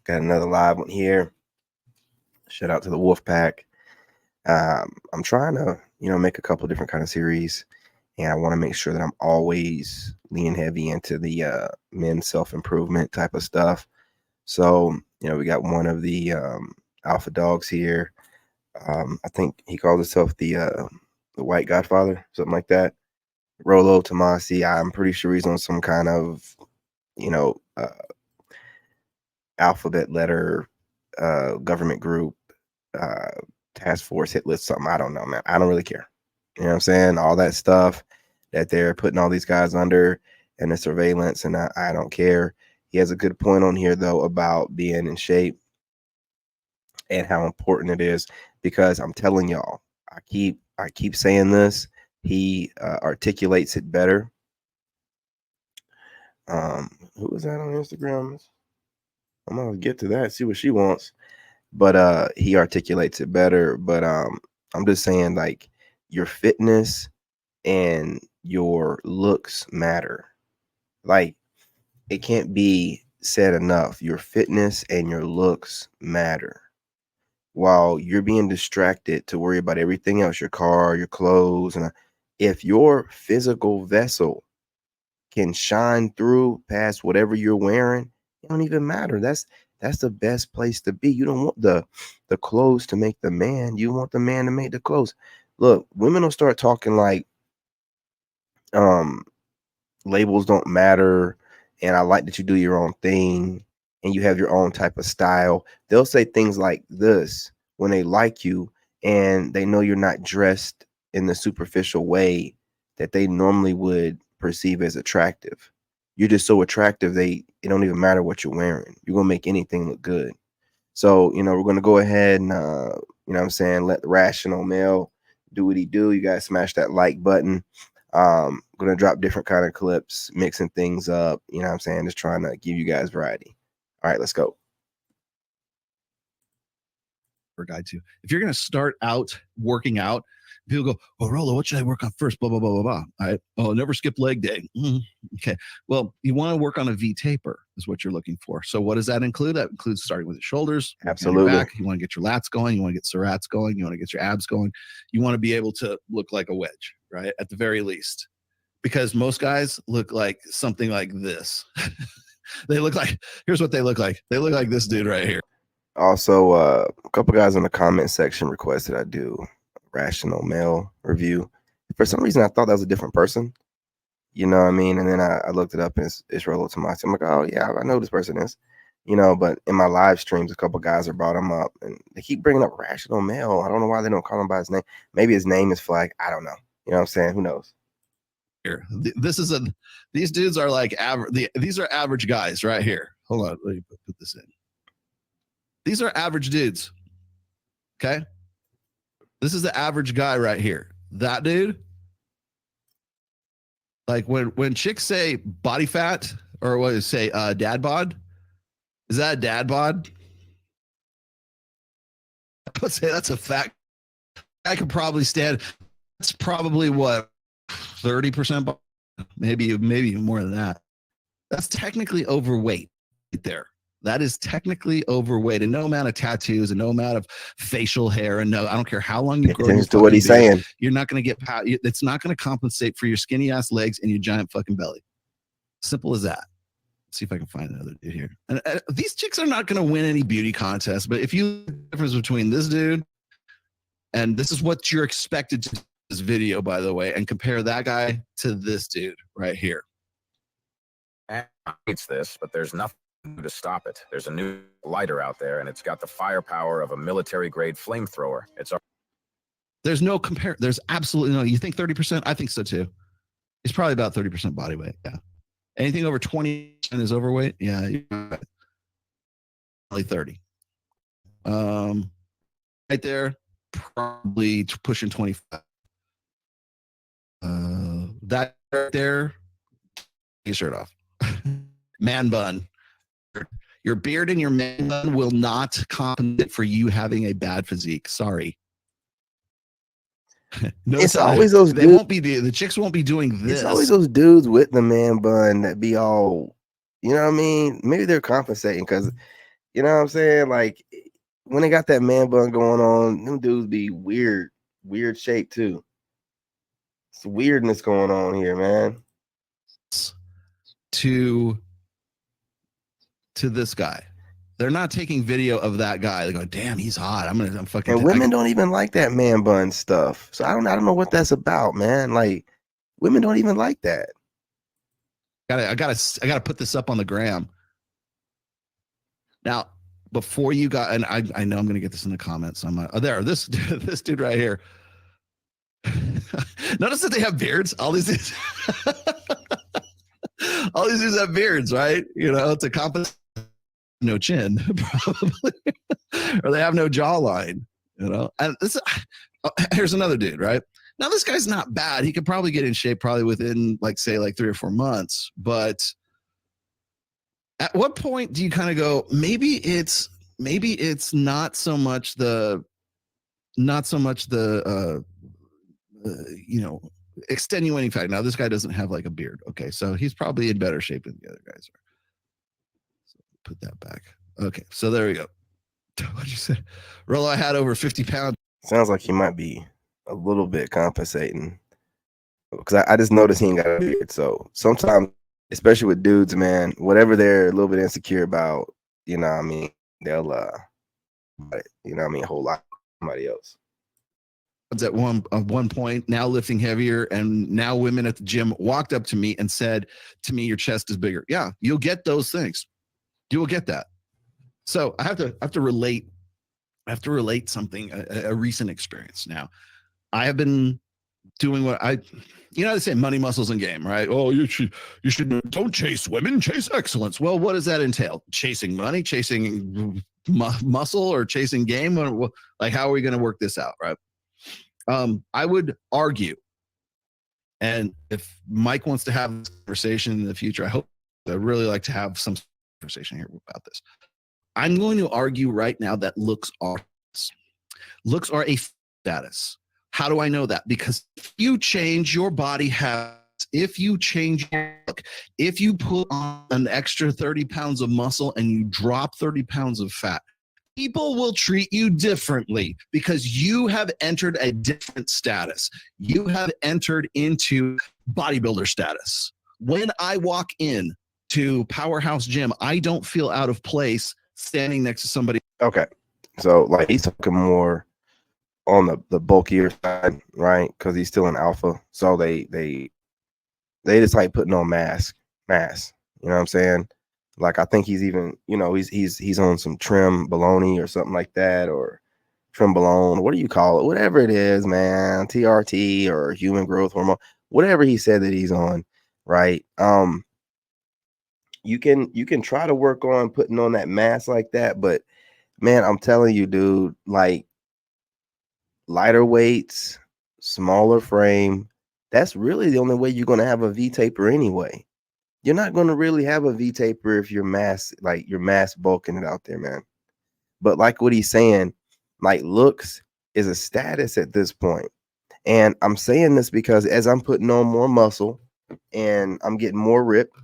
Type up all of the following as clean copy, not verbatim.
Got another live one here. Shout out to the Wolf Pack. I'm trying to, make a couple different kind of series, and I want to make sure that I'm always leaning heavy into the men's self-improvement type of stuff. So, we got one of the alpha dogs here. I think he calls himself the White Godfather, something like that. Rollo Tomasi. I'm pretty sure he's on some kind of, alphabet letter government group, task force, hit list, something. I don't know, man. I don't really care. You know what I'm saying? All that stuff that they're putting all these guys under and the surveillance, and I don't care. He has a good point on here though about being in shape and how important it is, because I'm telling y'all, I keep saying this. He articulates it better. Who is that on Instagram? I'm gonna get to that, see what she wants. But he articulates it better. But I'm just saying, like, your fitness and your looks matter. Like, it can't be said enough. Your fitness and your looks matter. While you're being distracted to worry about everything else, your car, your clothes, and if your physical vessel can shine through past whatever you're wearing, it don't even matter. That's the best place to be. You don't want the clothes to make the man. You want the man to make the clothes. Look, women will start talking like labels don't matter, and I like that you do your own thing and you have your own type of style. They'll say things like this when they like you and they know you're not dressed in the superficial way that they normally would perceive as attractive. You're just so attractive, it don't even matter what you're wearing. You're gonna make anything look good. So, we're gonna go ahead and what I'm saying, let the rational male do what he do. You guys smash that like button. Gonna drop different kind of clips, mixing things up, what I'm saying, just trying to give you guys variety. All right, let's go. Guide to. If you're going to start out working out, people go, "Oh, Rollo, what should I work on first?" Blah blah blah blah blah. All right. Oh, never skip leg day. Okay. Well, you want to work on a V taper is what you're looking for. So what does that include? That includes starting with the shoulders. Absolutely. Your back. You want to get your lats going. You want to get serrats going. You want to get your abs going. You want to be able to look like a wedge, right? At the very least, because most guys look like something like this. They look like, here's what they look like. They look like this dude right here. Also, a couple guys in the comment section requested I do a rational male review. For some reason, I thought that was a different person. You know what I mean? And then I looked it up, and it's Rollo Tomasi. I'm like, oh yeah, I know this person is. But in my live streams, a couple guys have brought him up, and they keep bringing up rational male. I don't know why they don't call him by his name. Maybe his name is flagged. I don't know. You know what I'm saying? Who knows? Here, these dudes are like average. These are average guys right here. Hold on, let me put this in. These are average dudes. Okay. This is the average guy right here. That dude. Like when chicks say body fat, or what is say dad bod, is that a dad bod? I would say that's a fact. I could probably stand. That's probably what 30%, maybe more than that. That's technically overweight right there. That is technically overweight, and no amount of tattoos and no amount of facial hair, and no, I don't care how long you grow. To what he's saying, you're not going to get. It's not going to compensate for your skinny ass legs and your giant fucking belly. Simple as that. Let's see if I can find another dude here. And these chicks are not going to win any beauty contest, but if you look at the difference between this dude and this is what you're expected to do in this video, by the way, and compare that guy to this dude right here. It's this, but there's nothing to stop it. There's a new lighter out there, and it's got the firepower of a military-grade flamethrower. There's no compare. There's absolutely no. You think 30%? I think so too. He's probably about 30% body weight. Yeah. Anything over 20% is overweight. Yeah. Only 30. Right there, probably pushing 25. That right there, take your shirt off. Man bun. Your beard and your man bun will not compensate for you having a bad physique. Sorry. No, it's always those they dudes. Won't be the chicks won't be doing this. It's always those dudes with the man bun that be all, you know what I mean? Maybe they're compensating because You know what I'm saying? Like when they got that man bun going on, them dudes be weird shape too. It's weirdness going on here, man. To this guy. They're not taking video of that guy. They're going, damn, he's hot. I'm fucking. And women don't even like that man bun stuff. So I don't know what that's about, man. Like women don't even like that. I gotta put this up on the gram. Now, before you got, and I know I'm gonna get this in the comments. This dude right here. Notice that they have beards. All these dudes have beards, right? You know, to compensate no chin, probably, or they have no jawline. You know, and here's another dude, right? Now this guy's not bad. He could probably get in shape probably within like 3 or 4 months. But at what point do you kind of go, maybe it's not so much the you know, extenuating fact. Now this guy doesn't have like a beard. Okay, so he's probably in better shape than the other guys are. So put that back. Okay, so there we go. What'd you say? Rollo, I had over 50 pounds. Sounds like he might be a little bit compensating. Because I just noticed he ain't got a beard. So sometimes, especially with dudes, man, whatever they're a little bit insecure about, you know what I mean, they'll you know what I mean, a whole lot of somebody else. At one point, now lifting heavier, and now women at the gym walked up to me and said to me, your chest is bigger. Yeah, you'll get those things. You will get that. So I have to relate something, a recent experience. Now, I have been doing what they say, money, muscles, and game, right? Oh, you should don't chase women, chase excellence. Well, what does that entail? Chasing money, chasing muscle, or chasing game? Like, how are we going to work this out, right? I would argue, and if Mike wants to have this conversation in the future, I'd really like to have some conversation here about this. I'm going to argue right now that looks are a status. How do I know that? Because if you change your body habits, if you change your look, if you put on an extra 30 pounds of muscle and you drop 30 pounds of fat, people will treat you differently because you have entered a different status. You have entered into bodybuilder status. When I walk in to Powerhouse Gym, I don't feel out of place standing next to somebody. Okay. So like he's talking more on the bulkier side, right? Because he's still an alpha. So they just like putting on mass. You know what I'm saying? Like I think he's even, you know, he's on some trim baloney or something like that, or trim balone. What do you call it? Whatever it is, man. TRT or human growth hormone, whatever he said that he's on, right? You can try to work on putting on that mass like that, but man, I'm telling you, dude, like lighter weights, smaller frame, that's really the only way you're going to have a V taper anyway. You're not going to really have a V taper if you're mass bulking it out there, man. But like what he's saying, like looks is a status at this point. And I'm saying this because as I'm putting on more muscle and I'm getting more ripped,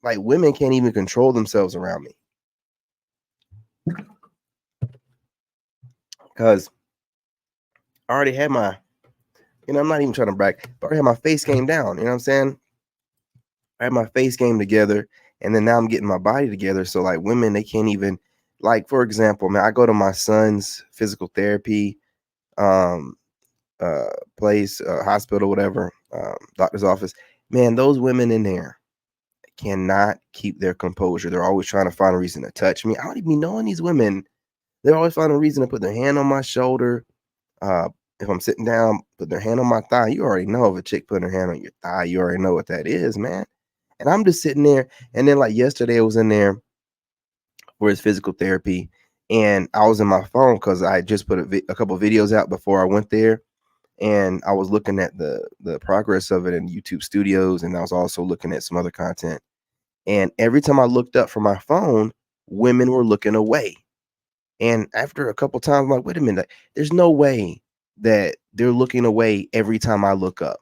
like women can't even control themselves around me. Because I already had my, I'm not even trying to brag, but I already had my face game down. You know what I'm saying? I had my face game together, and then now I'm getting my body together. So like women, they can't even, like, for example, man, I go to my son's physical therapy place, hospital, whatever, doctor's office. Man, those women in there cannot keep their composure. They're always trying to find a reason to touch me. I don't even be knowing these women. They're always finding a reason to put their hand on my shoulder. If I'm sitting down, put their hand on my thigh. You already know if a chick putting her hand on your thigh, you already know what that is, man. And I'm just sitting there. And then like yesterday, I was in there for his physical therapy, and I was in my phone because I just put a couple videos out before I went there. And I was looking at the progress of it in YouTube Studios, and I was also looking at some other content. And every time I looked up from my phone, women were looking away. And after a couple times, I'm like, wait a minute, there's no way that they're looking away every time I look up.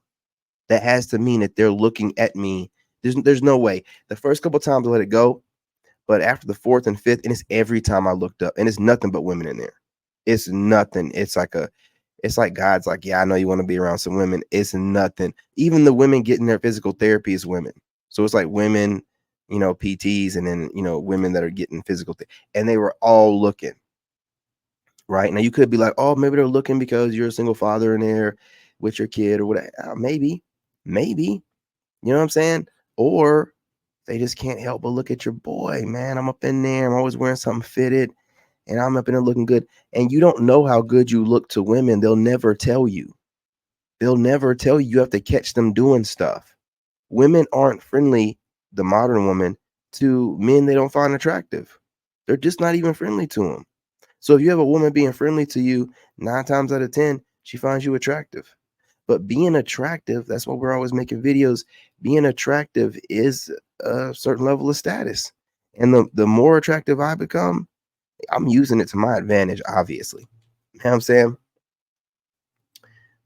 That has to mean that they're looking at me. There's no way. The first couple times I let it go, But after the fourth and fifth, and it's every time I looked up, and it's nothing but women in there. It's nothing. It's like God's like, yeah, I know you want to be around some women. It's nothing. Even the women getting their physical therapy is women. So it's like women, PTs, and then women that are getting physical and they were all looking. Right now, you could be like, oh, maybe they're looking because you're a single father in there with your kid or whatever. Maybe, you know what I'm saying? Or they just can't help but look at your boy, man. I'm up in there. I'm always wearing something fitted, and I'm up in there looking good. And you don't know how good you look to women. They'll never tell you. They'll never tell you. You have to catch them doing stuff. Women aren't friendly, the modern woman, to men they don't find attractive. They're just not even friendly to them. So if you have a woman being friendly to you, 9 times out of 10, she finds you attractive. But being attractive, that's why we're always making videos. Being attractive is a certain level of status. And the more attractive I become, I'm using it to my advantage, obviously. You know what I'm saying?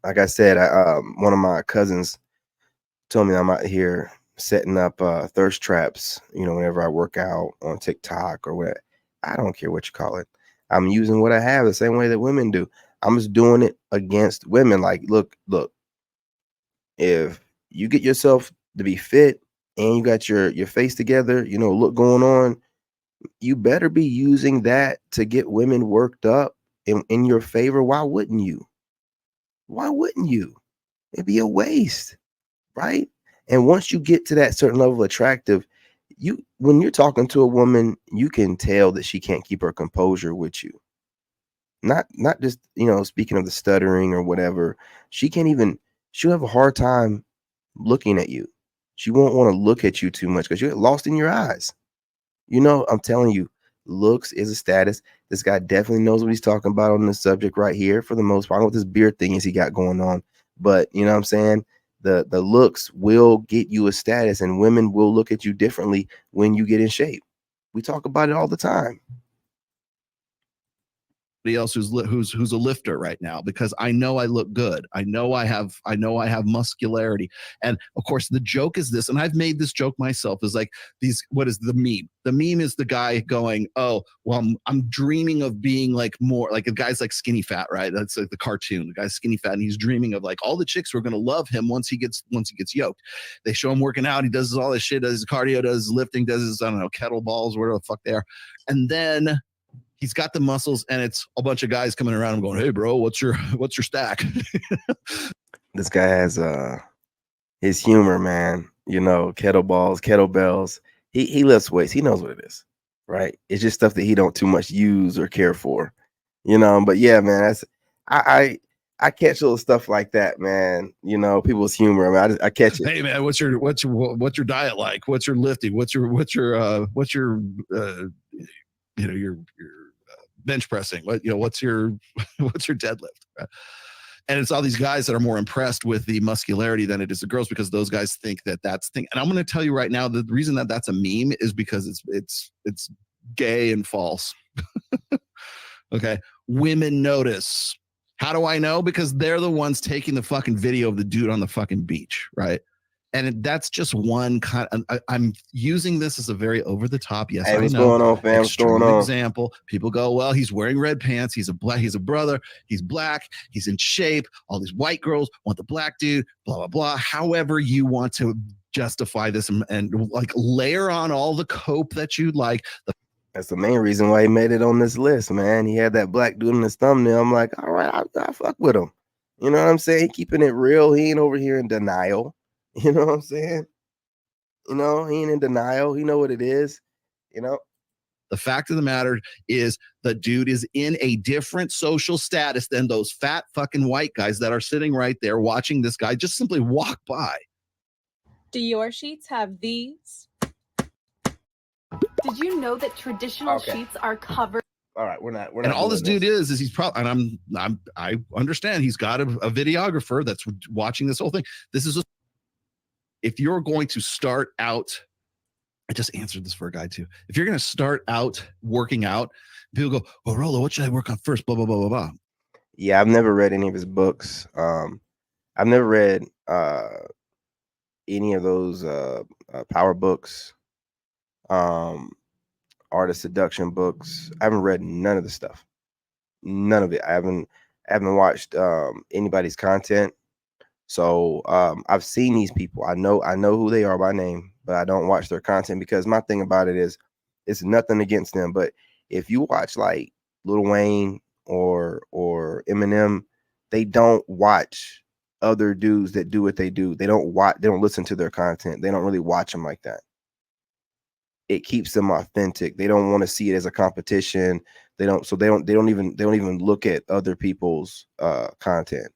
Like I said, one of my cousins told me I'm out here setting up thirst traps, whenever I work out on TikTok or what. I don't care what you call it. I'm using what I have the same way that women do. I'm just doing it against women. Like, look, if you get yourself to be fit and you got your face together, look going on, you better be using that to get women worked up in your favor. Why wouldn't you? Why wouldn't you? It'd be a waste, right? And once you get to that certain level of attractive, when you're talking to a woman, you can tell that she can't keep her composure with you. Not just, speaking of the stuttering or whatever, she'll have a hard time looking at you. She won't want to look at you too much because you're lost in your eyes. I'm telling you, looks is a status. This guy definitely knows what he's talking about on this subject right here for the most part. I don't know what this beard thing is he got going on, but you know what I'm saying? The looks will get you a status, and women will look at you differently when you get in shape. We talk about it all the time. Else who's a lifter right now, because I know I look good. I know I have muscularity. And of course the joke is this, and I've made this joke myself, is like what is the meme? The meme is the guy going, oh, well, I'm dreaming of being like more like a guy's like skinny fat, right? That's like the cartoon. The guy's skinny fat and he's dreaming of like all the chicks who are going to love him once he gets yoked. They show him working out. He does all this shit, does his cardio, does his lifting, does his, I don't know, kettlebells, whatever the fuck they are. And then he's got the muscles, and it's a bunch of guys coming around him going, hey, bro, what's your stack? This guy has his humor, man. Kettlebells. He lifts weights. He knows what it is, right? It's just stuff that he don't too much use or care for, But yeah, man, that's I catch little stuff like that, man. People's humor. I mean, I catch it. Hey, man, what's your diet like? What's your lifting? What's your your bench pressing? What's your deadlift? And it's all these guys that are more impressed with the muscularity than it is the girls, because those guys think that that's thing. And I'm going to tell you right now, the reason that that's a meme is because it's gay and false. Okay. Women notice. How do I know? Because they're the ones taking the fucking video of the dude on the fucking beach. Right. And that's just one kind of, I'm using this as a very over the top. Yes, hey, what's going on, fam? What's going on? Example. People go, well, he's wearing red pants. He's a brother. He's black. He's in shape. All these white girls want the black dude, blah, blah, blah. However you want to justify this and like layer on all the cope that you like. That's the main reason why he made it on this list, man. He had that black dude in his thumbnail. I'm like, all right, I fuck with him. You know what I'm saying? Keeping it real. He ain't over here in denial. You know what I'm saying? He ain't in denial. He know what it is. The fact of the matter is the dude is in a different social status than those fat fucking white guys that are sitting right there watching this guy just simply walk by. Do your sheets have these? Did you know that traditional sheets are covered? All right, we're not. And all this dude is he's probably, and I understand he's got a videographer that's watching this whole thing. This is if you're going to start out, I just answered this for a guy too. If you're going to start out working out, people go, "Oh, Rolo, what should I work on first?" Blah blah blah blah blah. Yeah, I've never read any of his books. I've never read any of those power books. art of seduction books. I haven't read none of the stuff. None of it. I haven't watched anybody's content. So I've seen these people. I know who they are by name, but I don't watch their content because my thing about it is it's nothing against them. But if you watch like Lil Wayne or Eminem, they don't watch other dudes that do what they do. They don't listen to their content. They don't really watch them like that. It keeps them authentic. They don't want to see it as a competition. They don't even look at other people's content,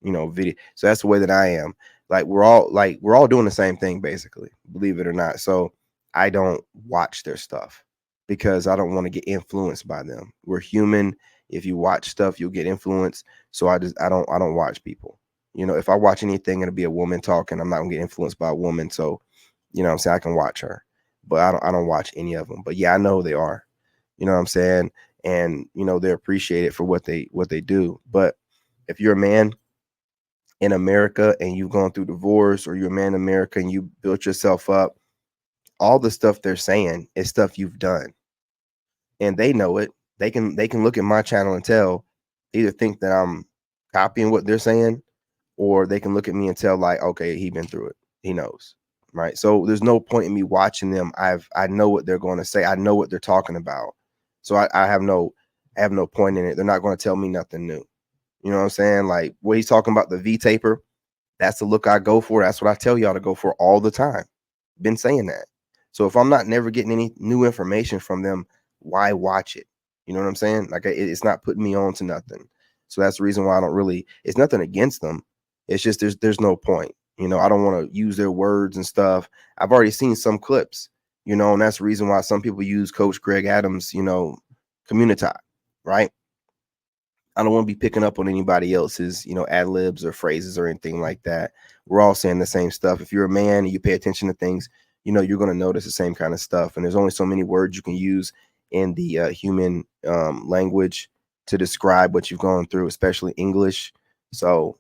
video. So that's the way that I am. Like we're all doing the same thing basically, believe it or not. So I don't watch their stuff because I don't want to get influenced by them. We're human. If you watch stuff, you'll get influenced. So I don't watch people. If I watch anything, it'll be a woman talking. I'm not gonna get influenced by a woman. So, what I'm saying, I can watch her, but I don't watch any of them. But yeah, I know who they are. You know what I'm saying? And they're appreciated for what they do. But if you're a man in America and you've gone through divorce, or you're a man in America and you built yourself up, all the stuff they're saying is stuff you've done. And they know it. They can look at my channel and tell, either think that I'm copying what they're saying, or they can look at me and tell like, okay, he been through it. He knows. Right. So there's no point in me watching them. I know what they're going to say. I know what they're talking about. So I have no point in it. They're not going to tell me nothing new. You know what I'm saying? Like what he's talking about, the V taper, that's the look I go for. That's what I tell y'all to go for all the time. Been saying that. So if I'm not never getting any new information from them, why watch it? You know what I'm saying? Like it's not putting me on to nothing. So that's the reason why I don't really, it's nothing against them. It's just there's no point. I don't want to use their words and stuff. I've already seen some clips, and that's the reason why some people use Coach Greg Adams, community, right? I don't want to be picking up on anybody else's, ad libs or phrases or anything like that. We're all saying the same stuff. If you're a man and you pay attention to things, you're going to notice the same kind of stuff. And there's only so many words you can use in the human language to describe what you've gone through, especially English. So,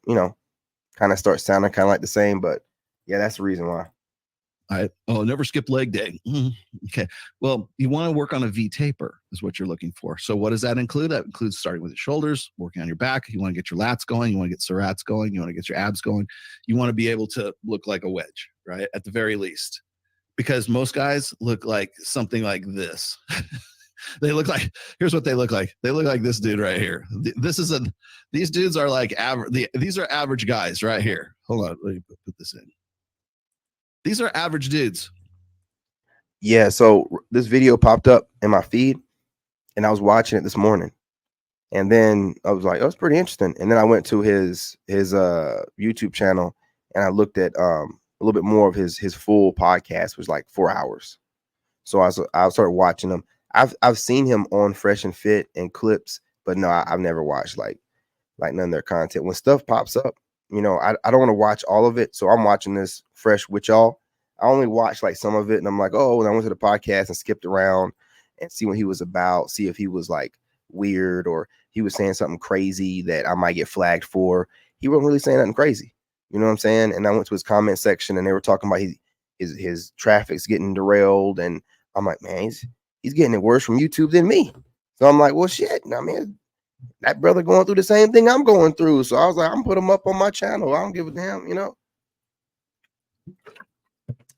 kind of start sounding kind of like the same, but yeah, that's the reason why. Never skip leg day. Okay. Well, you want to work on a V taper is what you're looking for. So what does that include? That includes starting with the shoulders, working on your back. You want to get your lats going. You want to get serrats going. You want to get your abs going. You want to be able to look like a wedge, right? At the very least, because most guys look like something like this. They look like, here's what they look like. They look like this dude right here. These dudes are like average. These are average guys right here. Hold on. Let me put this in. These are average dudes. Yeah. So this video popped up in my feed and I was watching it this morning. And then I was like, oh, it's pretty interesting. And then I went to his YouTube channel and I looked at a little bit more of his full podcast, which was like 4 hours. So I started watching him. I've seen him on Fresh and Fit and clips, but no, I've never watched like none of their content. When stuff pops up, I don't want to watch all of it. So I'm watching this fresh with y'all. I only watched like some of it and I'm like, oh, and I went to the podcast and skipped around and see what he was about, see if he was like weird or he was saying something crazy that I might get flagged for. He wasn't really saying nothing crazy. You know what I'm saying? And I went to his comment section and they were talking about his traffic's getting derailed. And I'm like, man, he's getting it worse from YouTube than me. So I'm like, well, shit. I mean, that brother going through the same thing I'm going through. So I was like, I'm put him up on my channel. I don't give a damn,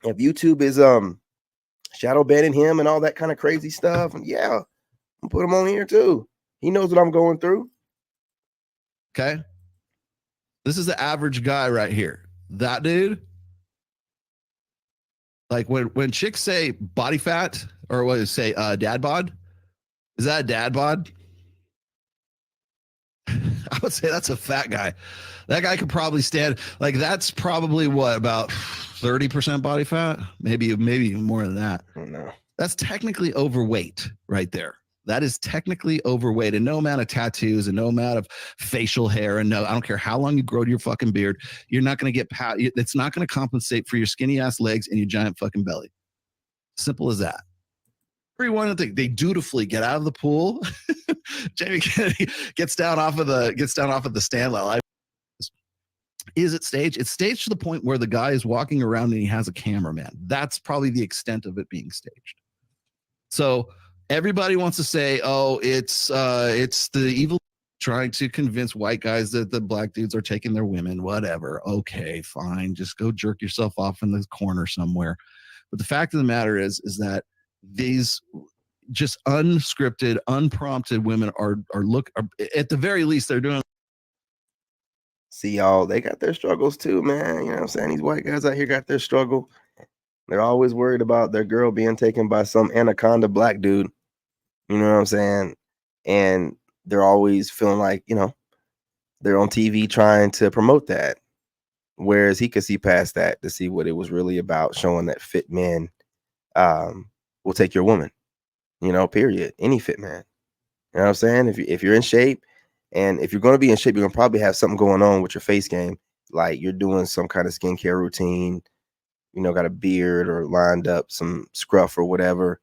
If YouTube is shadow banning him and all that kind of crazy stuff, and yeah, I'm put him on here too. He knows what I'm going through. Okay. This is the average guy right here. That dude. Like when chicks say body fat or what say dad bod, is that a dad bod? I would say that's a fat guy. That guy could probably stand like that's probably what about 30% body fat, maybe more than that. I don't know. That's technically overweight right there. That is technically overweight, and no amount of tattoos and no amount of facial hair and I don't care how long you grow your fucking beard, you're not going to get it's not going to compensate for your skinny ass legs and your giant fucking belly. Simple as that. Everyone, they dutifully get out of the pool. Jamie Kennedy gets down off of the stand line. Is it staged? It's staged to the point where the guy is walking around and he has a cameraman. That's probably the extent of it being staged. So everybody wants to say, oh, it's the evil trying to convince white guys that the black dudes are taking their women, whatever. Okay, fine. Just go jerk yourself off in the corner somewhere. But the fact of the matter is that these just unscripted, unprompted women are at the very least, they're doing. See, y'all, they got their struggles too, man. You know what I'm saying? These white guys out here got their struggle. They're always worried about their girl being taken by some anaconda black dude. You know what I'm saying? And they're always feeling like, you know, they're on TV trying to promote that. Whereas he could see past that to see what it was really about, showing that fit men will take your woman, you know, period. Any fit man. You know what I'm saying? If you're in shape, and if you're going to be in shape, you're going to probably have something going on with your face game. Like you're doing some kind of skincare routine, you know, got a beard or lined up, some scruff or whatever.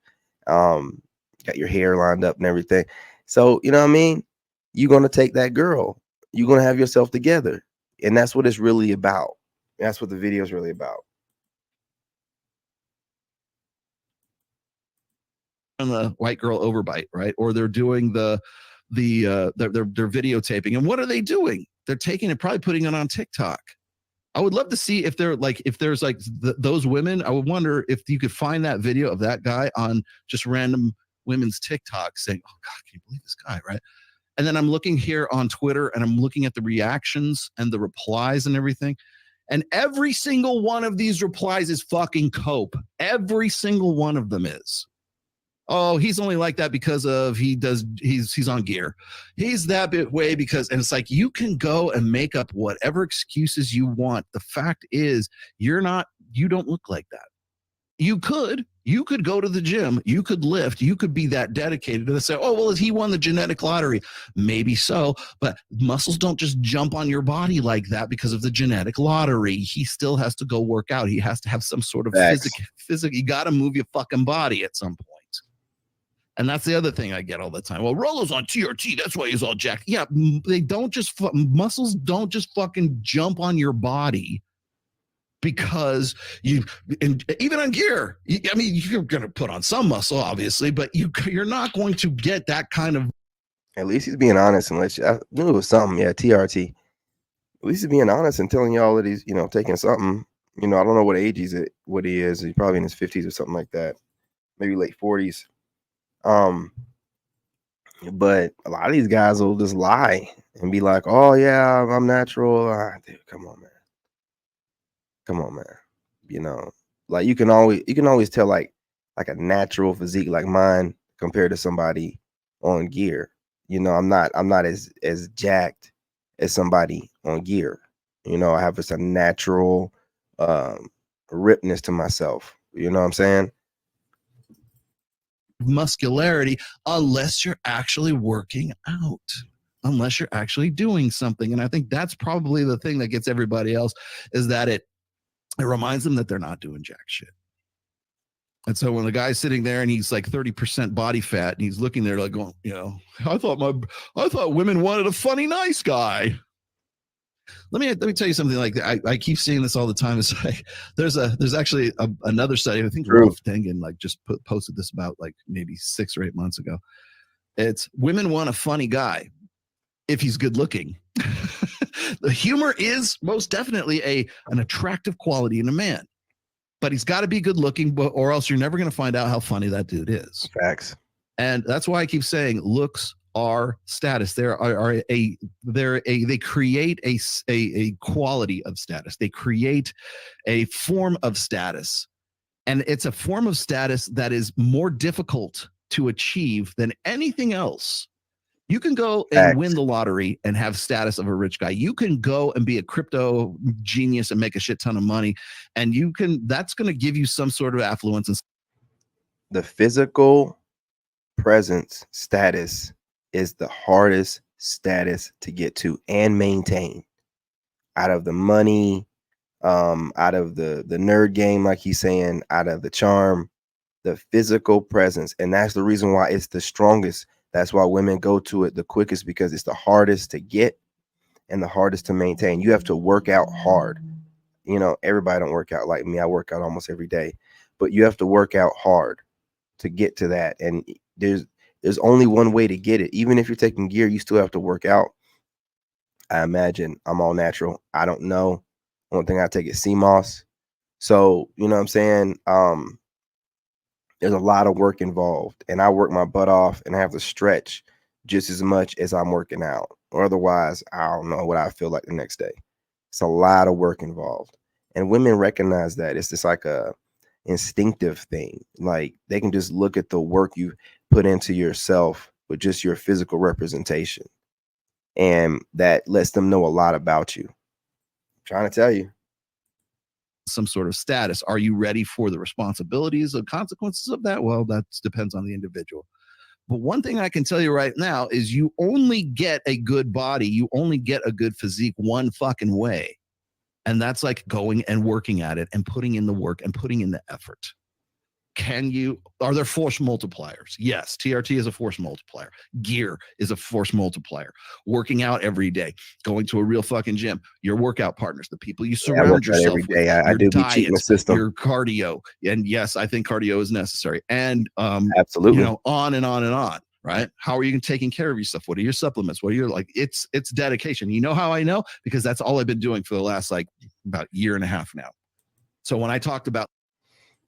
Got your hair lined up and everything. So, you know what I mean? You're going to take that girl. You're going to have yourself together. And that's what it's really about. That's what the video is really about. The white girl overbite, right? Or they're doing they're videotaping. And what are they doing? They're taking it, probably putting it on TikTok. I would love to see if they're like, if there's like those women. I would wonder if you could find that video of that guy on just random women's TikTok saying, oh God, can you believe this guy, right? And then I'm looking here on Twitter and I'm looking at the reactions and the replies and everything. And every single one of these replies is fucking cope. Every single one of them is. Oh, he's only like that because of he's on gear. He's that bit way because, and it's like, you can go and make up whatever excuses you want. The fact is you don't look like that. You could go to the gym, you could lift, you could be that dedicated to say, oh, well, he won the genetic lottery. Maybe so, but muscles don't just jump on your body like that because of the genetic lottery. He still has to go work out. He has to have some sort of physical. You got to move your fucking body at some point. And that's the other thing I get all the time. Well, Rollo's on TRT. That's why he's all jacked. Yeah, they don't just muscles don't just fucking jump on your body because and even on gear. I mean, you're going to put on some muscle, obviously, but you're not going to get that kind of. At least he's being honest. And I knew it was something. Yeah, TRT. At least he's being honest and telling y'all that he's, you know, taking something. You know, I don't know what age he is. He's probably in his 50s or something like that. Maybe late 40s. But a lot of these guys will just lie and be like, oh yeah, I'm natural. Dude, come on, man. You know, like you can always tell like a natural physique like mine compared to somebody on gear. You know, I'm not as jacked as somebody on gear. You know, I have just a natural ripness to myself. You know what I'm saying? Muscularity, unless you're actually working out, unless you're actually doing something. And I think that's probably the thing that gets everybody else, is that it reminds them that they're not doing jack shit. And so when the guy's sitting there and he's like 30% body fat and he's looking there like going, you know, I thought women wanted a funny, nice guy. Let me tell you something. Like I keep seeing this all the time. It's like there's actually another study. I think Rolf Dengen like just posted this about like maybe 6 or 8 months ago. It's women want a funny guy if he's good looking. The humor is most definitely an attractive quality in a man, but he's got to be good looking, or else you're never going to find out how funny that dude is. Facts. And that's why I keep saying looks are status. They create a quality of status. They create a form of status, and it's a form of status that is more difficult to achieve than anything else. You can go and win the lottery and have status of a rich guy. You can go and be a crypto genius and make a shit ton of money, and that's going to give you some sort of affluence. And the physical presence status is the hardest status to get to and maintain. Out of the money, out of the nerd game, like he's saying, out of the charm, the physical presence. And that's the reason why it's the strongest. That's why women go to it the quickest, because it's the hardest to get and the hardest to maintain. You have to work out hard. You know, everybody don't work out like me. I work out almost every day, but you have to work out hard to get to that. And there's only one way to get it. Even if you're taking gear, you still have to work out. I imagine I'm all natural. I don't know. One thing I take is CMOS. So, you know what I'm saying? There's a lot of work involved, and I work my butt off, and I have to stretch just as much as I'm working out. Or otherwise, I don't know what I feel like the next day. It's a lot of work involved. And women recognize that. It's just like a instinctive thing. Like they can just look at the work you put into yourself with just your physical representation. And that lets them know a lot about you. I'm trying to tell you. Some sort of status. Are you ready for the responsibilities and consequences of that? Well, that depends on the individual. But one thing I can tell you right now is you only get a good body, you only get a good physique one fucking way. And that's like going and working at it and putting in the work and putting in the effort. Are there force multipliers? Yes, TRT is a force multiplier. Gear is a force multiplier. Working out every day, going to a real fucking gym, your workout partners, the people you surround yourself every day. with, I do be cheating the system. your cardio. And yes, I think cardio is necessary. And absolutely, on and on and on. Right? How are you taking care of yourself? What are your supplements? What are your it's dedication. You know how I know? Because that's all I've been doing for the last about year and a half now. So when I talked about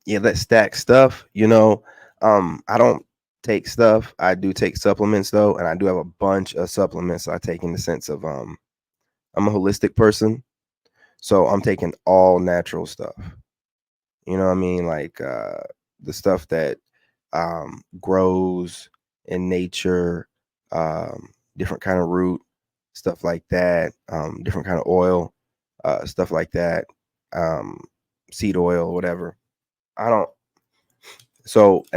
that stack stuff, I don't take stuff. I do take supplements though, and I do have a bunch of supplements I take in the sense of I'm a holistic person, so I'm taking all natural stuff. You know what I mean? Like the stuff that grows in nature, different kind of root, stuff like that, different kind of oil, stuff like that, seed oil, whatever. And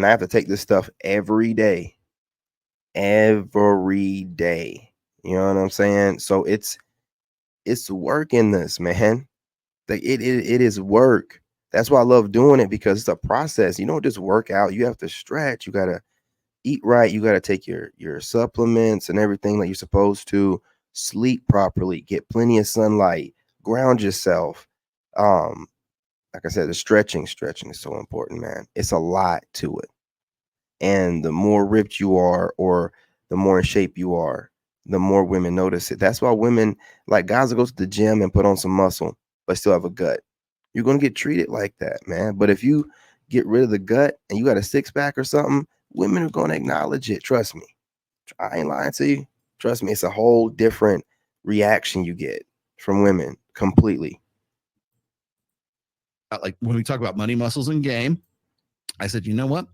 I have to take this stuff every day. You know what I'm saying? So it's work in this, man. Like it is work. That's why I love doing it, because it's a process. You don't just work out. You have to stretch. You got to eat right. You got to take your supplements and everything that you're supposed to, sleep properly, get plenty of sunlight, ground yourself. Like I said, the stretching is so important, man. It's a lot to it. And the more ripped you are, or the more in shape you are, the more women notice it. That's why women, like guys that go to the gym and put on some muscle, but still have a gut. You're going to get treated like that, man. But if you get rid of the gut and you got a six pack or something, women are going to acknowledge it. Trust me. I ain't lying to you. Trust me. It's a whole different reaction you get from women completely. Like when we talk about money, muscles, and game, I said, you know what?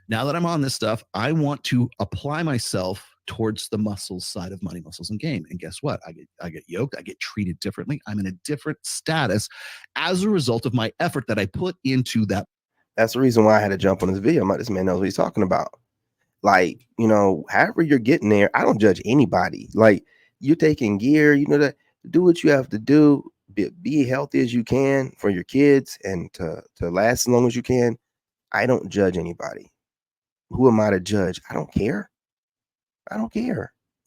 Now that I'm on this stuff, I want to apply myself towards the muscles side of money, muscles, and game. And guess what? I get yoked. I get treated differently. I'm in a different status as a result of my effort that I put into that. That's the reason why I had to jump on this video. I'm like, this man knows what he's talking about. Like, however you're getting there, I don't judge anybody. Like, you're taking gear, that do what you have to do. Be healthy as you can for your kids and to last as long as you can. I don't judge anybody. Who am I to judge? I don't care.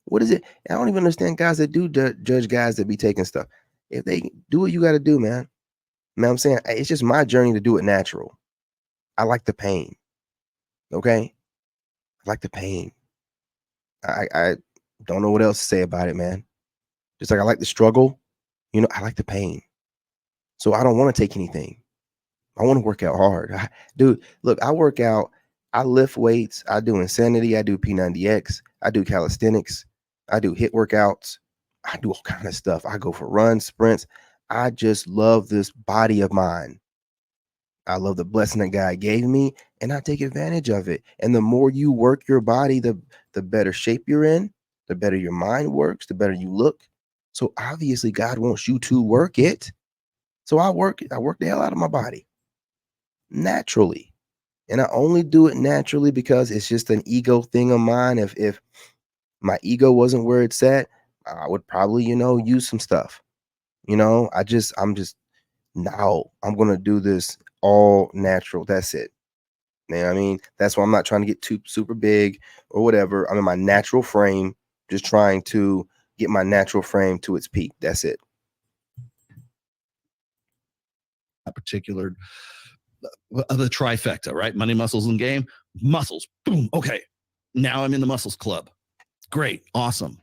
What is it? I don't even understand guys that do judge guys that be taking stuff. If they do what you got to do, man. You know what I'm saying? It's just my journey to do it natural. I like the pain. Okay? I like the pain. I don't know what else to say about it, man. Just like I like the struggle. I like the pain. So I don't want to take anything. I want to work out hard. Dude, look, I work out. I lift weights. I do Insanity. I do P90X. I do calisthenics. I do HIIT workouts. I do all kind of stuff. I go for runs, sprints. I just love this body of mine. I love the blessing that God gave me, and I take advantage of it. And the more you work your body, the better shape you're in, the better your mind works, the better you look. So obviously God wants you to work it. So I work the hell out of my body naturally. And I only do it naturally because it's just an ego thing of mine. If my ego wasn't where it's at, I would probably, use some stuff. I'm going to do this all natural. That's it. You know what I mean? That's why I'm not trying to get too super big or whatever. I'm in my natural frame, just trying to get my natural frame to its peak. That's it. That particular the trifecta, right? Money, muscles, and game. Muscles. Boom. Okay. Now I'm in the muscles club. Great. Awesome.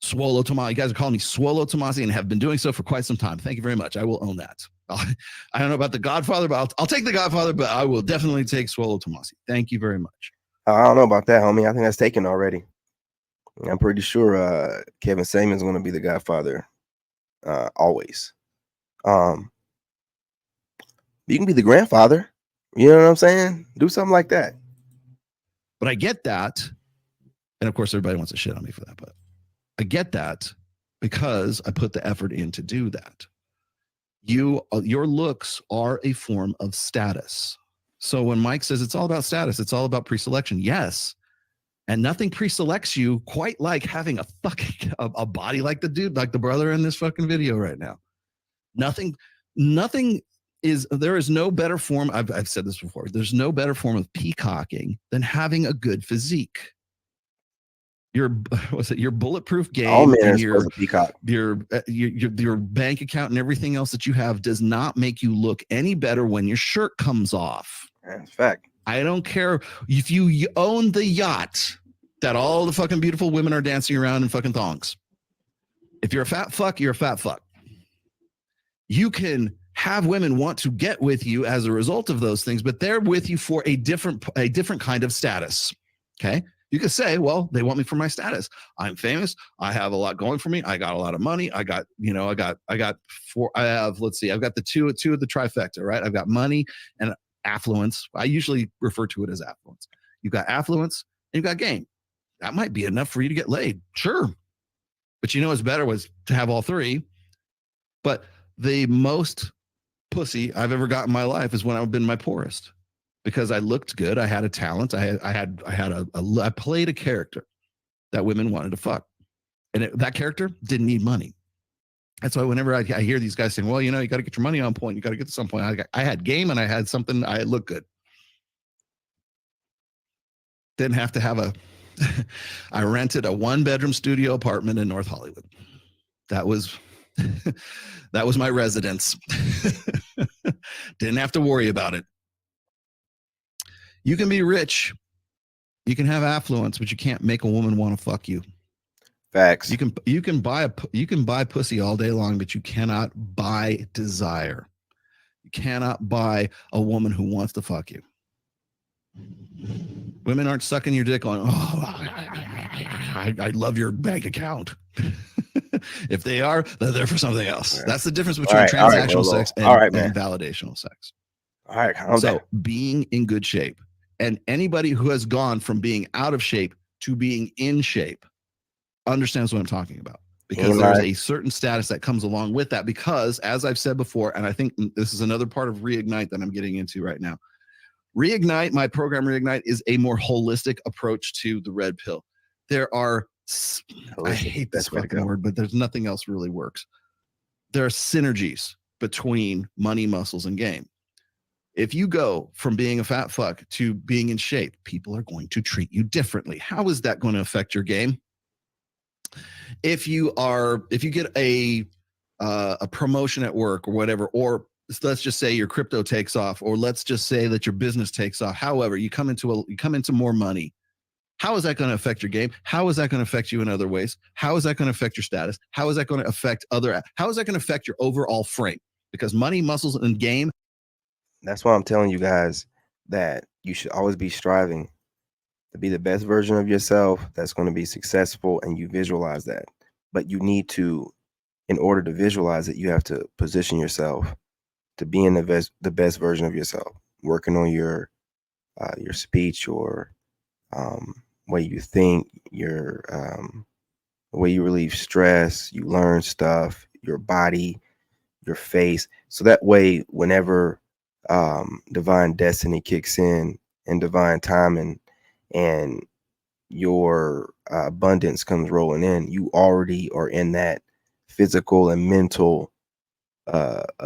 Swolo Tomasi. You guys are calling me Swolo Tomasi and have been doing so for quite some time. Thank you very much. I will own that. I don't know about the Godfather, but I'll take the Godfather, but I will definitely take Swolo Tomasi. Thank you very much. I don't know about that, homie. I think that's taken already. I'm pretty sure Kevin Samuel's going to be the Godfather always. You can be the grandfather. You know what I'm saying? Do something like that. But I get that. And of course, everybody wants to shit on me for that. But I get that because I put the effort in to do that. Your looks are a form of status. So when Mike says it's all about status, it's all about pre-selection. Yes. And nothing pre-selects you quite like having a fucking a body like the dude, like the brother in this fucking video right now. Nothing is, there is no better form. I've said this before. There's no better form of peacocking than having a good physique. Your bulletproof game, all men are your supposed to peacock. Your bank account and everything else that you have does not make you look any better when your shirt comes off. That's a fact. I don't care if you own the yacht that all the fucking beautiful women are dancing around in fucking thongs. If you're a fat fuck, you're a fat fuck. You can have women want to get with you as a result of those things, but they're with you for a different kind of status. Okay. You could say, well, they want me for my status. I'm famous. I have a lot going for me. I got a lot of money. I've got the two of the trifecta, right? I've got money and affluence. I usually refer to it as affluence. You've got affluence and you've got game. That might be enough for you to get laid. Sure. But what's better was to have all three. But the most pussy I've ever got in my life is when I've been my poorest, because I looked good. I had a talent. I played a character that women wanted to fuck. And that character didn't need money. That's why whenever I hear these guys saying, well, you got to get your money on point. You got to get to some point. I had game and I had something. I looked good. Didn't have to have I rented a 1-bedroom studio apartment in North Hollywood. That was my residence. Didn't have to worry about it. You can be rich. You can have affluence, but you can't make a woman want to fuck you. Facts. You can buy pussy all day long, but you cannot buy desire. You cannot buy a woman who wants to fuck you. Women aren't sucking your dick on, I love your bank account. If they are, they're there for something else. Right. That's the difference between transactional sex and validational sex. All right. So being in good shape, and anybody who has gone from being out of shape to being in shape understands what I'm talking about, because there's a certain status that comes along with that. Because as I've said before, and I think this is another part of Reignite that I'm getting into right now. Reignite, my program Reignite, is a more holistic approach to the red pill. There are, I hate this fucking word, but there's nothing else really works. There are synergies between money, muscles, and game. If you go from being a fat fuck to being in shape, people are going to treat you differently. How is that going to affect your game? If you get a promotion at work or whatever, or let's just say your crypto takes off, or let's just say that your business takes off. However, you come into more money. How is that going to affect your game? How is that going to affect you in other ways? How is that going to affect your status? How is that going to affect how is that going to affect your overall frame? Because money, muscles, and game. That's why I'm telling you guys that you should always be striving to be the best version of yourself that's going to be successful, and you visualize that. But you need to, in order to visualize it, you have to position yourself to be in the best version of yourself, working on your speech, your way you think, your way you relieve stress, you learn stuff, your body, your face. So that way, whenever divine destiny kicks in and divine timing and your abundance comes rolling in, you already are in that physical and mental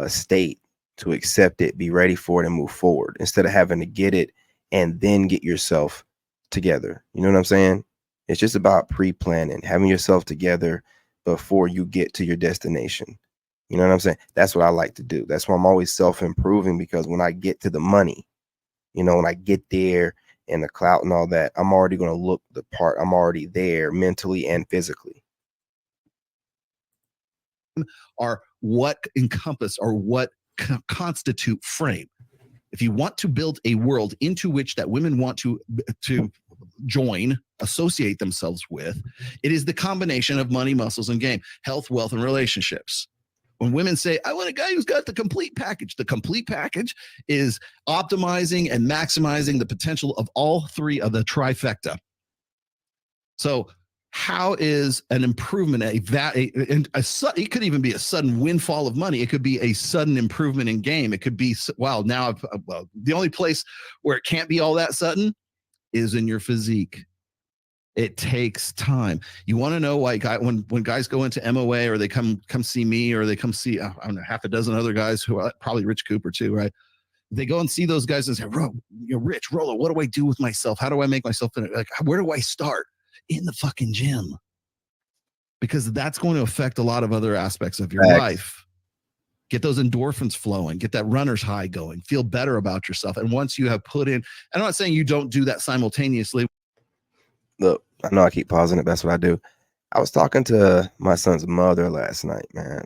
state to accept it, be ready for it, and move forward, instead of having to get it and then get yourself together. You know what I'm saying? It's just about pre-planning, having yourself together before you get to your destination. You know what I'm saying? That's what I like to do. That's why I'm always self-improving, because when I get to the money, you know, when I get there and the clout and all that, I'm already going to look the part. I'm already there mentally and physically. Are what encompass or what constitute frame. If you want to build a world into which that women want to join, associate themselves with, it is the combination of money, muscles, and game, health, wealth, and relationships. When women say, I want a guy who's got the complete package is optimizing and maximizing the potential of all three of the trifecta. So how is an improvement, it could even be a sudden windfall of money. It could be a sudden improvement in game. It could be, wow, now the only place where it can't be all that sudden is in your physique. It takes time. You want to know, like, when guys go into MOA, or they come see me, or they come see, I don't know, half a dozen other guys who are probably Rich Cooper too, right? They go and see those guys and say, Rich, Rollo, what do I do with myself? How do I make myself, like, where do I start? In the fucking gym, because that's going to affect a lot of other aspects of your life. Get those endorphins flowing, get that runner's high going, feel better about yourself. And once you have put in, I'm not saying you don't do that simultaneously. Look, I know I keep pausing it. That's what I do. I was talking to my son's mother last night, man.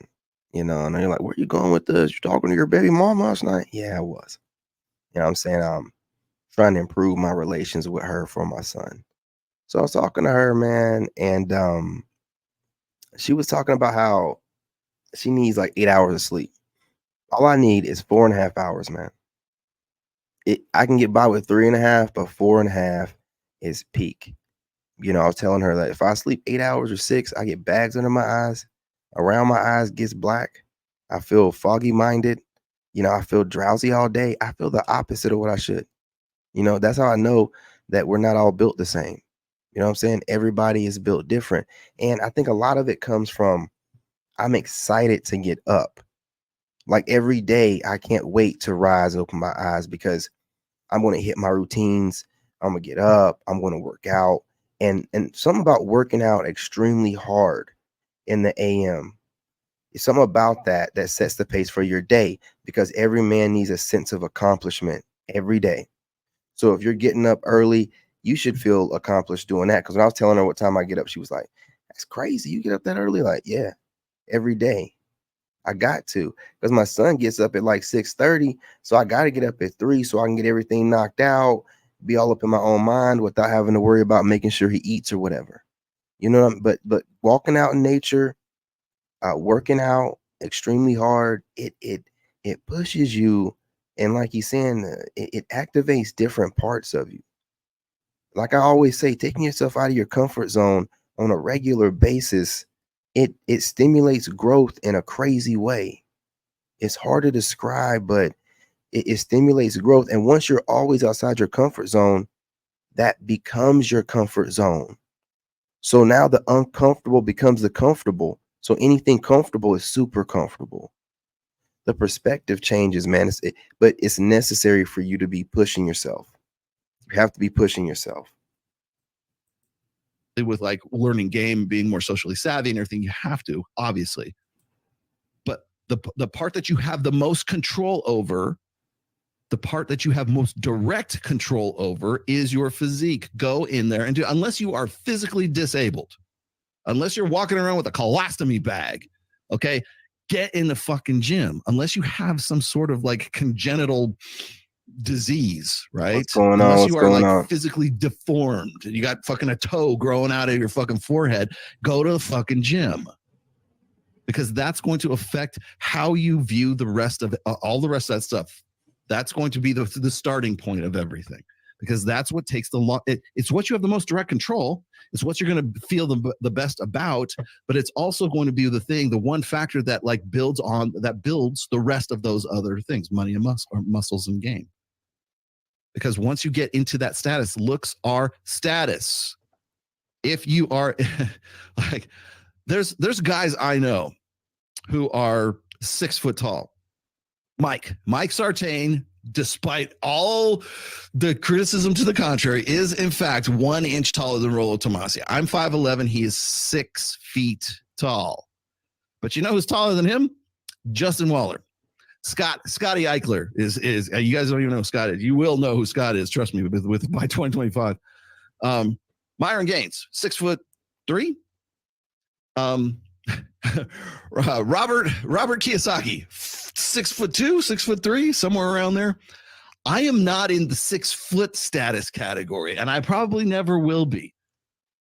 You know, and they're like, where you going with this? You talking to your baby mom last night? Yeah, I was. You know what I'm saying? I'm trying to improve my relations with her for my son. So I was talking to her, man, and she was talking about how she needs like 8 hours of sleep. All I need is 4.5 hours, man. I can get by with 3.5, but 4.5 is peak. You know, I was telling her that if I sleep 8 hours or 6, I get bags under my eyes, around my eyes gets black. I feel foggy minded. You know, I feel drowsy all day. I feel the opposite of what I should. You know, that's how I know that we're not all built the same. You know what I'm saying? Everybody is built different. And I think a lot of it comes from, I'm excited to get up. Like every day, I can't wait to rise and open my eyes, because I'm going to hit my routines. I'm going to get up. I'm going to work out. And something about working out extremely hard in the AM. It's something about that sets the pace for your day, because every man needs a sense of accomplishment every day. So if you're getting up early, you should feel accomplished doing that. Because when I was telling her what time I get up, she was like, that's crazy. You get up that early? Like, yeah, every day. I got to, because my son gets up at like 6:30. So I got to get up at 3 so I can get everything knocked out, be all up in my own mind without having to worry about making sure he eats or whatever. You know, but walking out in nature, working out extremely hard, it pushes you. And like he's saying, it activates different parts of you. Like I always say, taking yourself out of your comfort zone on a regular basis, it stimulates growth in a crazy way. It's hard to describe, but it stimulates growth. And once you're always outside your comfort zone, that becomes your comfort zone. So now the uncomfortable becomes the comfortable. So anything comfortable is super comfortable. The perspective changes, man. But it's necessary for you to be pushing yourself. You have to be pushing yourself. With like learning game, being more socially savvy and everything, you have to, obviously. But the part that you have the most control over, the part that you have most direct control over, is your physique. Go in there and do, unless you are physically disabled, unless you're walking around with a colostomy bag, okay, get in the fucking gym. Unless you have some sort of like congenital disease, right? What's going on? Unless What's you are going like on? physically deformed and you got fucking a toe growing out of your fucking forehead, go to the fucking gym, because that's going to affect how you view the rest of all the rest of that stuff. That's going to be the starting point of everything, because that's what takes it's what you have the most direct control. It's what you're going to feel the best about, but it's also going to be the one factor that like builds the rest of those other things, money and muscles and game. Because once you get into that status, looks are status. If you are like, there's guys I know who are 6 foot tall. Mike Sartain, despite all the criticism to the contrary, is in fact 1 inch taller than Rollo Tomassi. I'm 5'11". He is 6 feet tall. But you know who's taller than him? Justin Waller. Scotty Eichler is you guys don't even know who Scott is. You will know who Scott is. Trust me, with by 2025. Myron Gaines, 6'3". Robert Kiyosaki, 6'2", 6'3", somewhere around there. I am not in the 6 foot status category, and I probably never will be.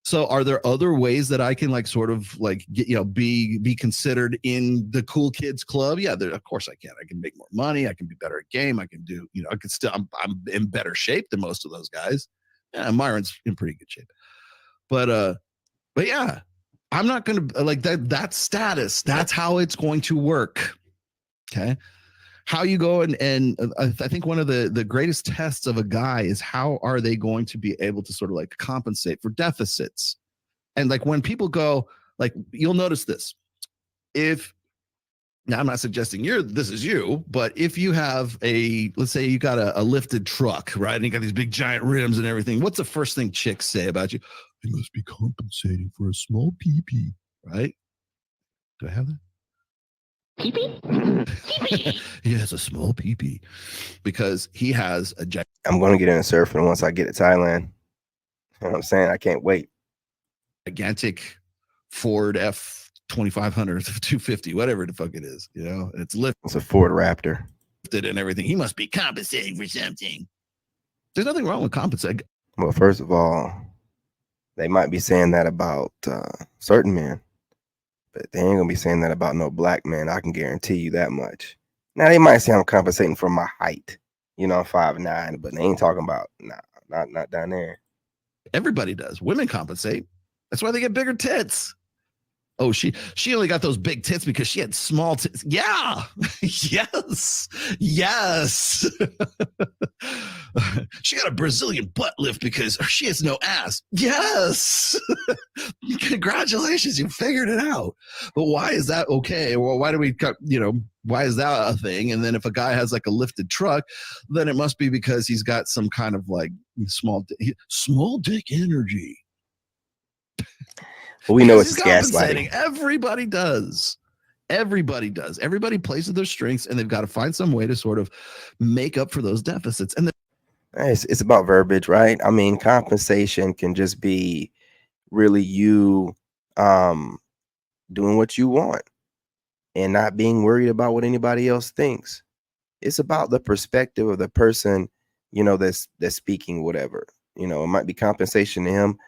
So are there other ways that I can like sort of like get, be considered in the cool kids club? Yeah, of course I can. I can make more money. I can be better at game. I can do, I can still, I'm in better shape than most of those guys. Yeah, Myron's in pretty good shape. But yeah, I'm not going to like that status. That's how it's going to work. Okay. How you go and I think one of the greatest tests of a guy is how are they going to be able to sort of like compensate for deficits. And like when people go, like, you'll notice this. Now I'm not suggesting this is you, but if you have let's say you got a lifted truck, right? And you got these big giant rims and everything. What's the first thing chicks say about you? They must be compensating for a small pee-pee, right? Do I have that? Pee-pee? He has a small pee-pee because he has a giant. I'm going to get into surfing once I get to Thailand. You know what I'm saying? I can't wait. Gigantic Ford F-2500, 250, whatever the fuck it is, and it's lifted. It's a Ford Raptor. And everything. He must be compensating for something. There's nothing wrong with compensating. Well, first of all, they might be saying that about certain men, but they ain't gonna be saying that about no black man. I can guarantee you that much. Now they might say I'm compensating for my height. I'm 5'9", but they ain't talking about not down there. Everybody does. Women compensate. That's why they get bigger tits. Oh, she only got those big tits because she had small tits. Yeah. Yes. She got a Brazilian butt lift because she has no ass. Yes. Congratulations. You figured it out. But why is that okay? Well, why do we cut, why is that a thing? And then if a guy has like a lifted truck, then it must be because he's got some kind of like small dick energy. Well, we know it's gaslighting. Everybody does. Everybody plays to their strengths, and they've got to find some way to sort of make up for those deficits. And it's about verbiage, right? I mean, compensation can just be really you doing what you want and not being worried about what anybody else thinks. It's about the perspective of the person, that's speaking whatever. It might be compensation to him.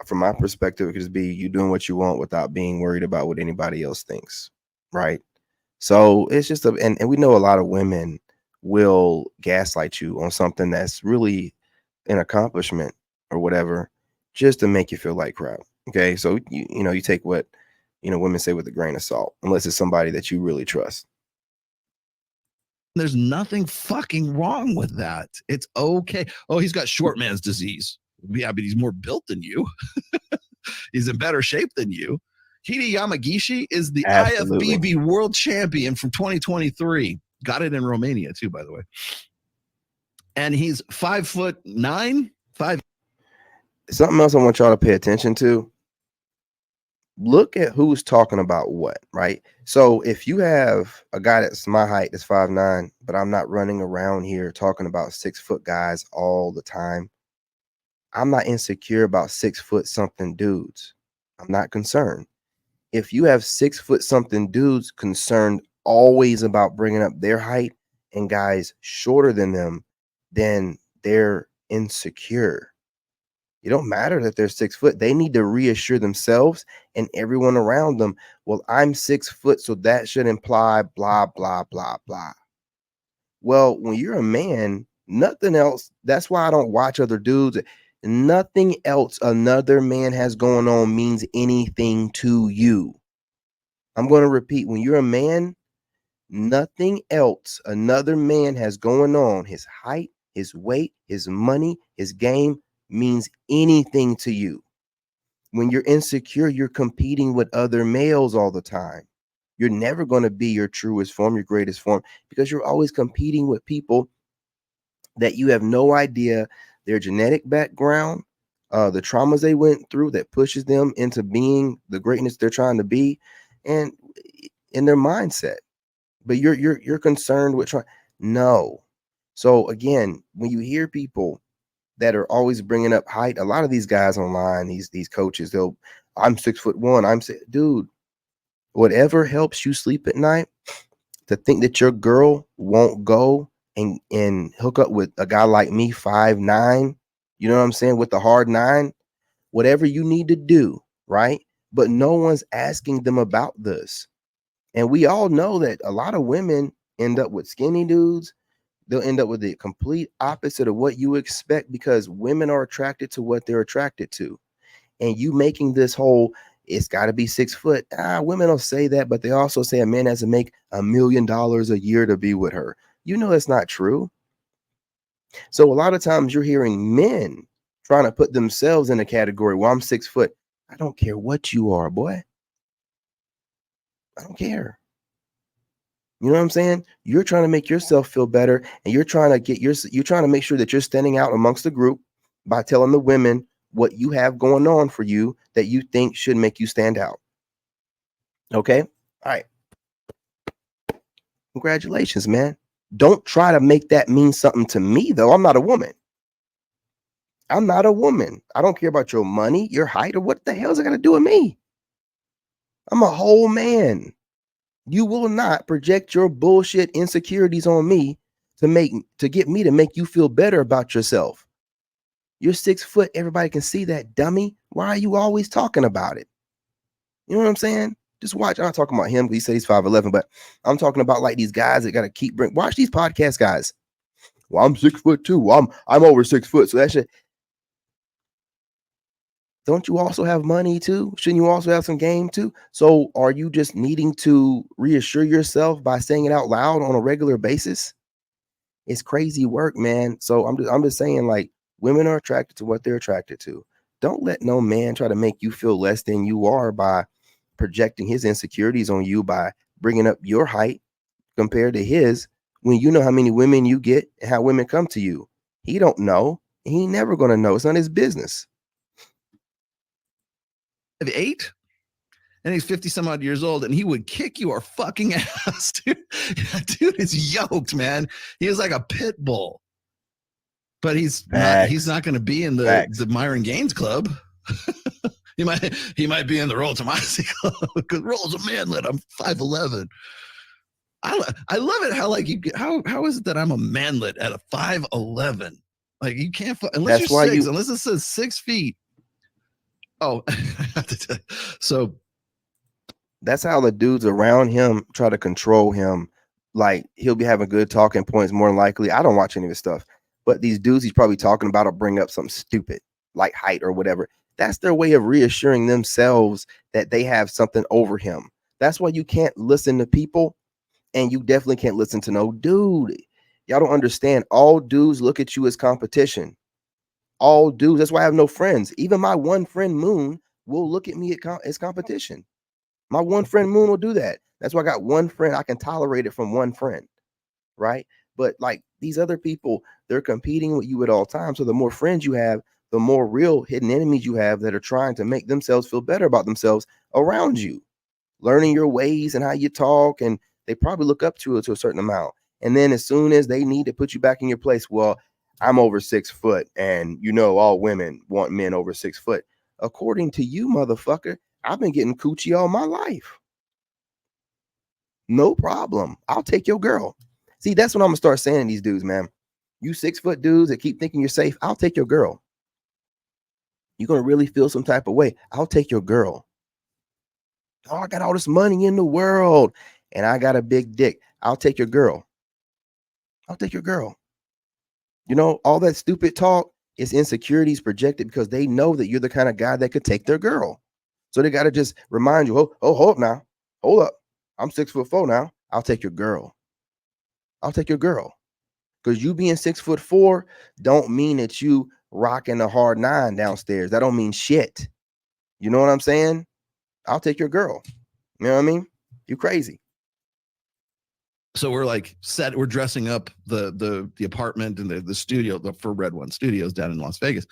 From my perspective, it could just be you doing what you want without being worried about what anybody else thinks, right? So it's just and we know a lot of women will gaslight you on something that's really an accomplishment or whatever, just to make you feel like crap. Okay, so you take what women say with a grain of salt, unless it's somebody that you really trust. There's nothing fucking wrong with that. It's okay. Oh, he's got short man's disease. Yeah, but he's more built than you. He's in better shape than you. Hide Yamagishi is the Absolutely. IFBB world champion from 2023. Got it in Romania too, by the way. And he's 5'9". Something else I want y'all to pay attention to. Look at who's talking about what, right? So if you have a guy that's my height, that's 5'9", but I'm not running around here talking about 6 foot guys all the time. I'm not insecure about 6 foot something dudes. I'm not concerned. If you have 6 foot something dudes concerned always about bringing up their height and guys shorter than them, then they're insecure. It don't matter that they're 6 foot. They need to reassure themselves and everyone around them, well, I'm 6 foot, so that should imply blah, blah, blah, blah. Well, when you're a man, nothing else. That's why I don't watch other dudes. Nothing else another man has going on means anything to you. I'm going to repeat, when you're a man, nothing else another man has going on, his height, his weight, his money, his game, means anything to you. When you're insecure, you're competing with other males all the time. You're never going to be your truest form, your greatest form, because you're always competing with people that you have no idea their genetic background, the traumas they went through that pushes them into being the greatness they're trying to be, and in their mindset. but you're concerned with trying. No. So again, when you hear people that are always bringing up height, a lot of these guys online, these coaches, I'm 6'1", dude, whatever helps you sleep at night, to think that your girl won't go and hook up with a guy like me, 5'9", you know what I'm saying, with the hard 9, whatever you need to do, right? But no one's asking them about this. And we all know that a lot of women end up with skinny dudes. They'll end up with the complete opposite of what you expect, because women are attracted to what they're attracted to. And you making this whole, it's got to be 6 foot. Women don't say that, but they also say a man has to make $1 million a year to be with her. You know, it's not true. So a lot of times you're hearing men trying to put themselves in a category, well, I'm 6 foot. I don't care what you are, boy. I don't care. You know what I'm saying? You're trying to make yourself feel better, and you're trying to make sure that you're standing out amongst the group by telling the women what you have going on for you that you think should make you stand out. Okay? All right. Congratulations, man. Don't try to make that mean something to me, though. I'm not a woman. I'm not a woman. I don't care about your money, your height, or what the hell's it got to do with me? I'm a whole man. You will not project your bullshit insecurities on me to get me to make you feel better about yourself. You're 6 foot. Everybody can see that, dummy. Why are you always talking about it? You know what I'm saying? Just watch. I'm not talking about him because he said he's 5'11", but I'm talking about like these guys that got to watch these podcast guys. Well, I'm 6 foot too. I'm over 6 foot. So that shit. Don't you also have money too? Shouldn't you also have some game too? So are you just needing to reassure yourself by saying it out loud on a regular basis? It's crazy work, man. So I'm just saying, like, women are attracted to what they're attracted to. Don't let no man try to make you feel less than you are by projecting his insecurities on you, by bringing up your height compared to his, when you know how many women you get and how women come to you. He don't know. He ain't never going to know. It's not his business. 8, and he's 50 some odd years old, and he would kick your fucking ass, dude. Dude is yoked, man. He is like a pit bull, but he's not going to be in the Myron Gaines club. he might be in the Roll Tomasi club, because Roll's a manlet. I'm 5'11". I love it how, like, how is it that I'm a manlet at a 5'11"? Like, you can't, unless That's you're why 6, unless it says 6 feet. Oh, so that's how the dudes around him try to control him. Like, he'll be having good talking points more than likely. I don't watch any of his stuff, but these dudes he's probably talking about will bring up something stupid like height or whatever. That's their way of reassuring themselves that they have something over him. That's why you can't listen to people, and you definitely can't listen to no dude. Y'all don't understand. All dudes look at you as competition. All dudes. That's why I have no friends. Even my one friend Moon will look at me as competition. My one friend Moon will do that. That's why I got one friend. I can tolerate it from one friend, right? But like these other people, they're competing with you at all times. So the more friends you have, the more real hidden enemies you have that are trying to make themselves feel better about themselves around you, learning your ways and how you talk. And they probably look up to it to a certain amount. And then as soon as they need to put you back in your place, well, I'm over 6 foot, and you know all women want men over 6 foot. According to you, motherfucker, I've been getting coochie all my life. No problem. I'll take your girl. See, that's what I'm gonna start saying to these dudes, man. You 6 foot dudes that keep thinking you're safe, I'll take your girl. You're gonna really feel some type of way. I'll take your girl. Oh, I got all this money in the world and I got a big dick. I'll take your girl. I'll take your girl. You know, all that stupid talk is insecurities projected because they know that you're the kind of guy that could take their girl. So they got to just remind you, oh, hold up now. Hold up. I'm 6'4" now. I'll take your girl. I'll take your girl. Because you being 6'4" don't mean that you rocking a hard 9 downstairs. That don't mean shit. You know what I'm saying? I'll take your girl. You know what I mean? You crazy. So we're like we're dressing up the apartment and the studio for Red One Studios down in Las Vegas.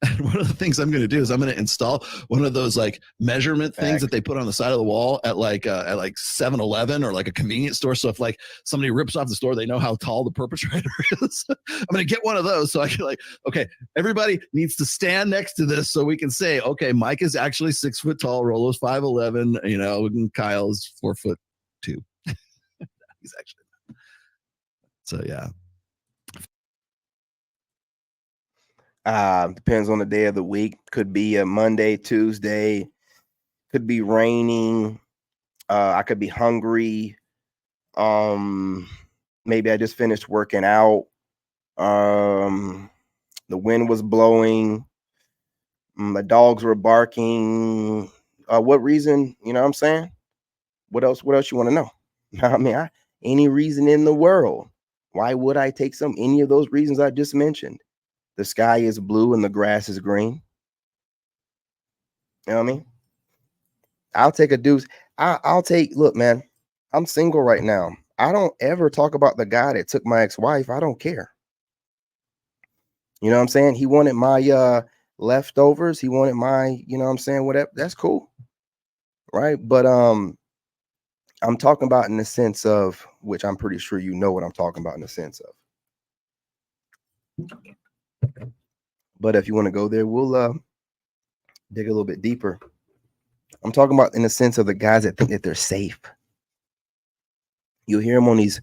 And one of the things I'm going to do is I'm going to install one of those like measurement things that they put on the side of the wall at like 7-Eleven or like a convenience store. So if like somebody rips off the store, they know how tall the perpetrator is. I'm going to get one of those so I can like, okay, everybody needs to stand next to this so we can say, okay, Mike is actually 6 foot tall, Rolo's 5'11", you know, and Kyle's 4'2". He's actually so yeah. Depends on the day of the week. Could be a Monday, Tuesday. Could be raining. I could be hungry. Maybe I just finished working out. The wind was blowing. My dogs were barking. What reason? You know what I'm saying? What else you want to know? I mean, any reason in the world. Why would I take any of those reasons I just mentioned? The sky is blue and the grass is green. You know what I mean? I'll take a deuce. I'll take, look, man, I'm single right now. I don't ever talk about the guy that took my ex-wife. I don't care. You know what I'm saying? He wanted my leftovers. He wanted my, you know what I'm saying, whatever. That's cool. Right? But I'm talking about in the sense of, which I'm pretty sure you know what I'm talking about in the sense of. But if you want to go there, we'll dig a little bit deeper. I'm talking about in the sense of the guys that think that they're safe. You'll hear them on these